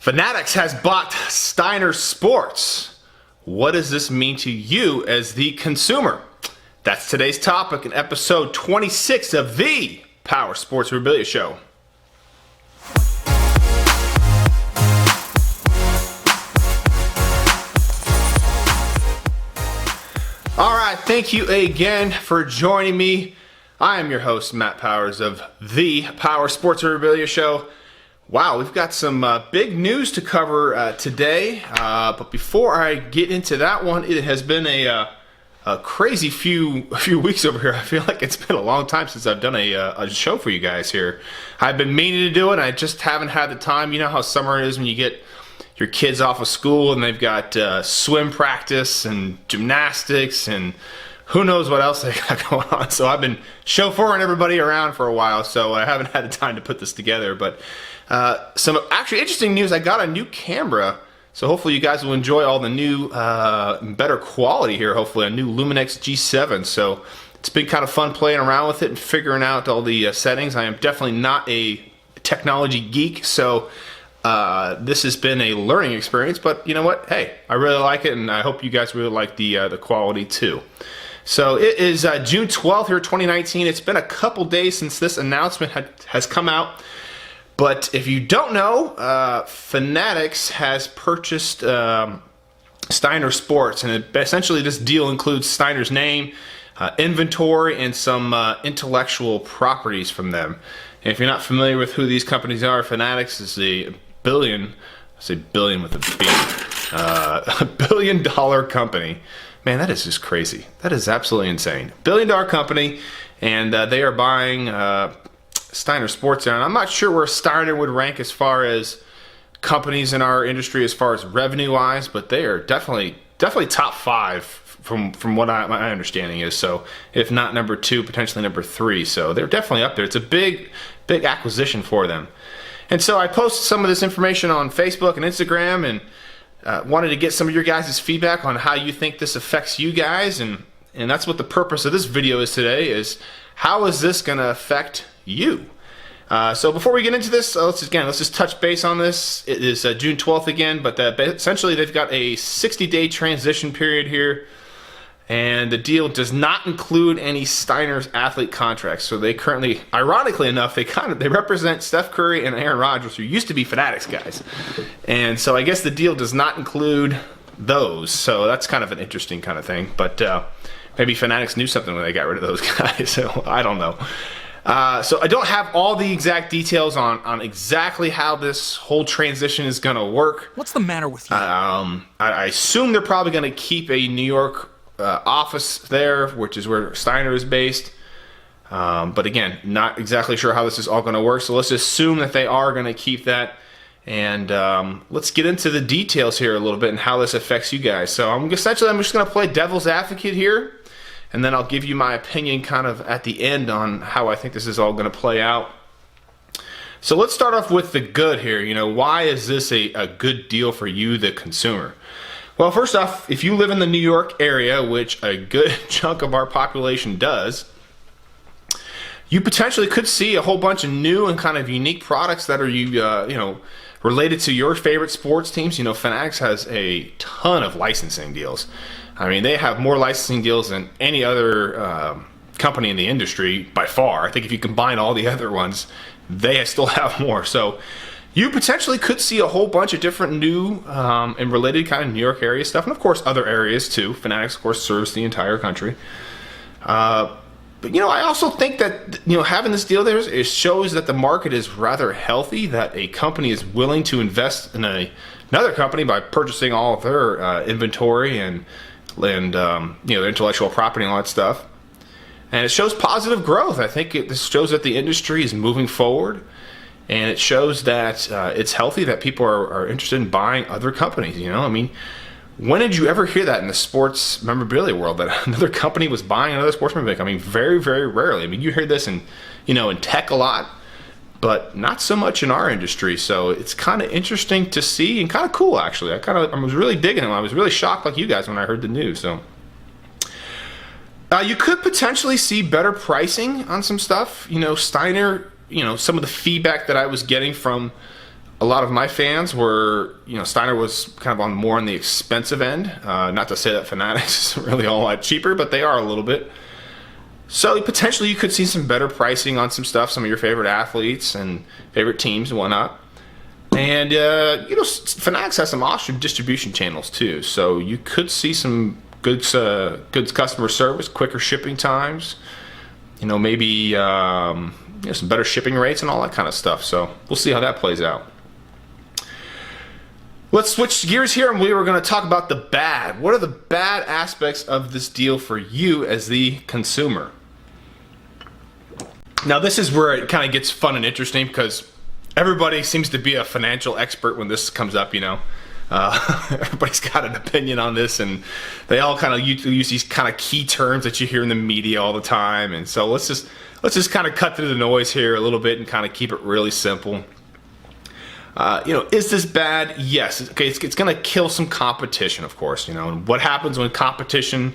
Fanatics has bought Steiner Sports. What does this mean to you as the consumer? That's today's topic in episode 26 of the Power Sports Memorabilia Show. Alright, thank you again for joining me. I am your host, Matt Powers of the Power Sports Memorabilia Show. Wow, we've got some big news to cover today, but before I get into that one, it has been a crazy few weeks over here. I feel like it's been a long time since I've done a show for you guys here. I've been meaning to do it, I just haven't had the time. You know how summer is when you get your kids off of school and they've got swim practice and gymnastics and who knows what else they got going on. So I've been chauffeuring everybody around for a while, so I haven't had the time to put this together. But some actually interesting news. I got a new camera, so hopefully you guys will enjoy all the new, better quality here. Hopefully a new Luminex G7. So it's been kind of fun playing around with it and figuring out all the settings. I am definitely not a technology geek, so this has been a learning experience. But you know what? Hey, I really like it, and I hope you guys really like the quality too. So it is June 12th here, 2019. It's been a couple days since this announcement has come out. But if you don't know, Fanatics has purchased Steiner Sports. And essentially this deal includes Steiner's name, inventory, and some intellectual properties from them. And if you're not familiar with who these companies are, Fanatics is a billion, I say billion with a B, $1 billion company. Man, that is just crazy. That is absolutely insane. $1 billion company, and they are buying Steiner Sports. And I'm not sure where Steiner would rank as far as companies in our industry as far as revenue-wise, but they are definitely top five from what my understanding is. So if not number two, potentially number three. So they're definitely up there. It's a big acquisition for them. And so I posted some of this information on Facebook and Instagram, and wanted to get some of your guys' feedback on how you think this affects you guys, and that's what the purpose of this video is today, is how is this going to affect you? So before we get into this, let's just touch base on this. It is June 12th again, but essentially they've got a 60-day transition period here, and the deal does not include any Steiner's athlete contracts. So they currently, ironically enough, they represent Steph Curry and Aaron Rodgers, who used to be Fanatics guys. And so I guess the deal does not include those. So that's kind of an interesting kind of thing. But maybe Fanatics knew something when they got rid of those guys. So I don't know. So I don't have all the exact details on exactly how this whole transition is going to work. What's the matter with you? I assume they're probably going to keep a New York office there, which is where Steiner is based. But again, not exactly sure how this is all going to work. So let's assume that they are going to keep that. And let's get into the details here a little bit and how this affects you guys. So I'm just going to play devil's advocate here. And then I'll give you my opinion kind of at the end on how I think this is all going to play out. So let's start off with the good here. You know, why is this a good deal for you, the consumer? Well, first off, if you live in the New York area, which a good chunk of our population does, you potentially could see a whole bunch of new and kind of unique products that are related to your favorite sports teams. You know, Fanatics has a ton of licensing deals. I mean, they have more licensing deals than any other company in the industry by far. I think if you combine all the other ones, they still have more. So you potentially could see a whole bunch of different new and related kind of New York area stuff, and of course other areas too. Fanatics, of course, serves the entire country. But you know, I also think that having this deal there, it shows that the market is rather healthy. That a company is willing to invest in another company by purchasing all of their inventory and their intellectual property and all that stuff. And it shows positive growth. I think this shows that the industry is moving forward. And it shows that it's healthy, that people are interested in buying other companies. You know, I mean, when did you ever hear that in the sports memorabilia world, that another company was buying another sports memorabilia? I mean, very, very rarely. I mean, you hear this in tech a lot, but not so much in our industry. So it's kind of interesting to see and kind of cool, actually. I was really digging it. I was really shocked, like you guys, when I heard the news. So you could potentially see better pricing on some stuff. You know, Steiner. Some of the feedback that I was getting from a lot of my fans were, Steiner was kind of on more on the expensive end. Not to say that Fanatics is really all that cheaper, but they are a little bit. So potentially you could see some better pricing on some stuff, some of your favorite athletes and favorite teams and whatnot. And, Fanatics has some awesome distribution channels too. So you could see some good customer service, quicker shipping times, maybe some better shipping rates and all that kind of stuff. So we'll see how that plays out. Let's switch gears here, and we were going to talk about the bad. What are the bad aspects of this deal for you as the consumer? Now, this is where it kind of gets fun and interesting because everybody seems to be a financial expert when this comes up, Everybody's got an opinion on this, and they all kind of use these kind of key terms that you hear in the media all the time. And so let's just kind of cut through the noise here a little bit and kind of keep it really simple. Is this bad? Yes. Okay, it's going to kill some competition, of course. And what happens when competition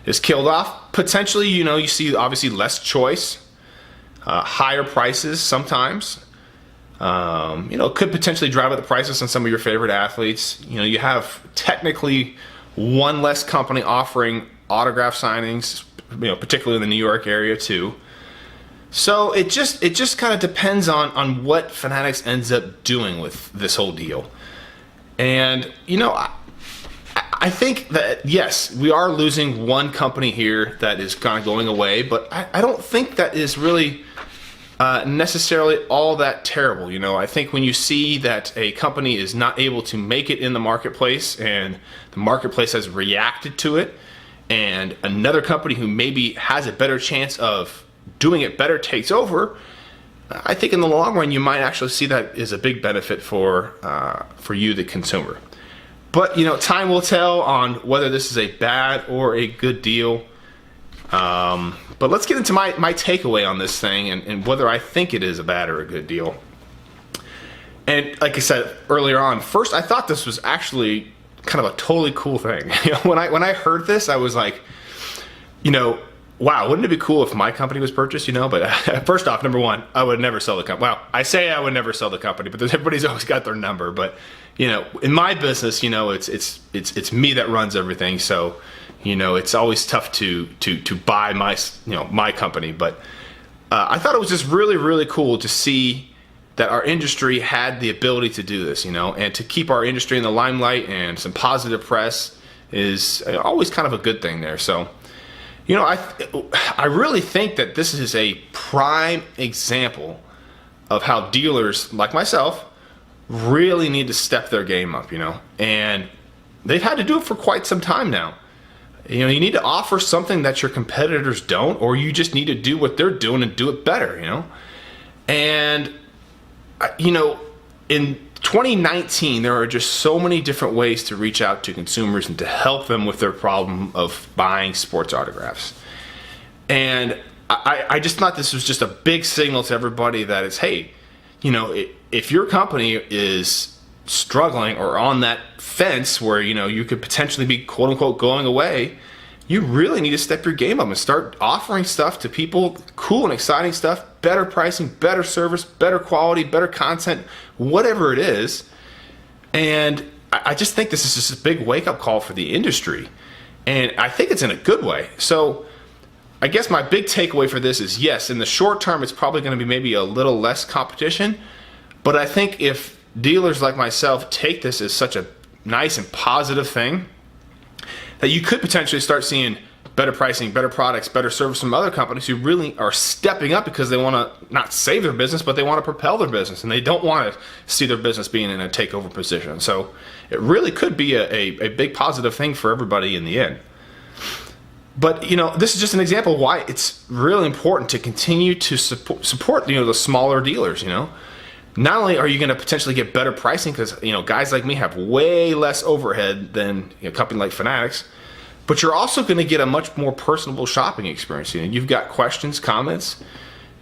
is killed off? Potentially, you see obviously less choice, higher prices sometimes. Could potentially drive up the prices on some of your favorite athletes. You have technically one less company offering autograph signings, particularly in the New York area too. So it just kind of depends on what Fanatics ends up doing with this whole deal. And, I think that, yes, we are losing one company here that is kind of going away, but I don't think that is really necessarily all that terrible. I think when you see that a company is not able to make it in the marketplace and the marketplace has reacted to it, and another company who maybe has a better chance of doing it better takes over, I think in the long run you might actually see that as a big benefit for you, the consumer. But time will tell on whether this is a bad or a good deal. But let's get into my takeaway on this thing and whether I think it is a bad or a good deal. And like I said earlier on, first I thought this was actually kind of a totally cool thing. When I heard this, I was like, wow, wouldn't it be cool if my company was purchased, But first off, number one, I would never sell the company. Well, I say I would never sell the company, but everybody's always got their number. But, in my business, it's me that runs everything. So, it's always tough to buy my company. But I thought it was just really, really cool to see that our industry had the ability to do this, and to keep our industry in the limelight and some positive press is always kind of a good thing there. So, I really think that this is a prime example of how dealers like myself really need to step their game up, and they've had to do it for quite some time now. You need to offer something that your competitors don't, or you just need to do what they're doing and do it better, And, in 2019, there are just so many different ways to reach out to consumers and to help them with their problem of buying sports autographs. And I just thought this was just a big signal to everybody that it's, hey, if your company is struggling or on that fence where, you could potentially be quote unquote going away, you really need to step your game up and start offering stuff to people, cool and exciting stuff, better pricing, better service, better quality, better content, whatever it is. And I just think this is just a big wake-up call for the industry. And I think it's in a good way. So I guess my big takeaway for this is, yes, in the short term, it's probably going to be maybe a little less competition. But I think if dealers like myself take this as such a nice and positive thing, that you could potentially start seeing better pricing, better products, better service from other companies who really are stepping up because they want to not save their business, but they want to propel their business, and they don't want to see their business being in a takeover position. So it really could be a big positive thing for everybody in the end. But, this is just an example of why it's really important to continue to support the smaller dealers, Not only are you going to potentially get better pricing because, guys like me have way less overhead than a company like Fanatics, but you're also going to get a much more personable shopping experience. You've got questions, comments,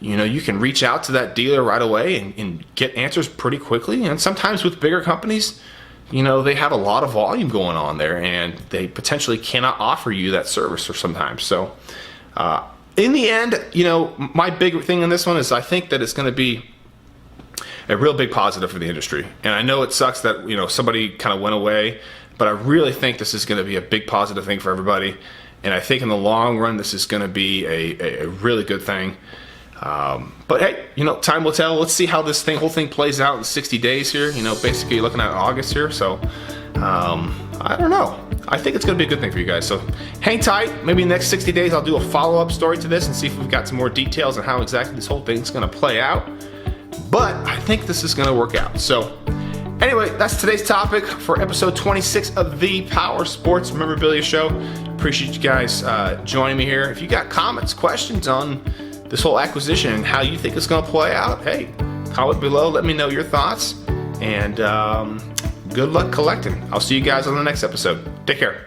you can reach out to that dealer right away and get answers pretty quickly. And sometimes with bigger companies, they have a lot of volume going on there and they potentially cannot offer you that service for sometimes. So in the end, my big thing in this one is I think that it's going to be a real big positive for the industry. And I know it sucks that, somebody kind of went away, but I really think this is going to be a big positive thing for everybody. And I think in the long run, this is going to be a really good thing. But hey, time will tell. Let's see how this whole thing plays out in 60 days here. Basically looking at August here. So, I don't know. I think it's going to be a good thing for you guys. So hang tight. Maybe in the next 60 days, I'll do a follow-up story to this and see if we've got some more details on how exactly this whole thing's going to play out. But I think this is going to work out. So anyway, that's today's topic for episode 26 of the Power Sports Memorabilia Show. Appreciate you guys joining me here. If you got comments, questions on this whole acquisition and how you think it's going to play out, hey, comment below. Let me know your thoughts. And good luck collecting. I'll see you guys on the next episode. Take care.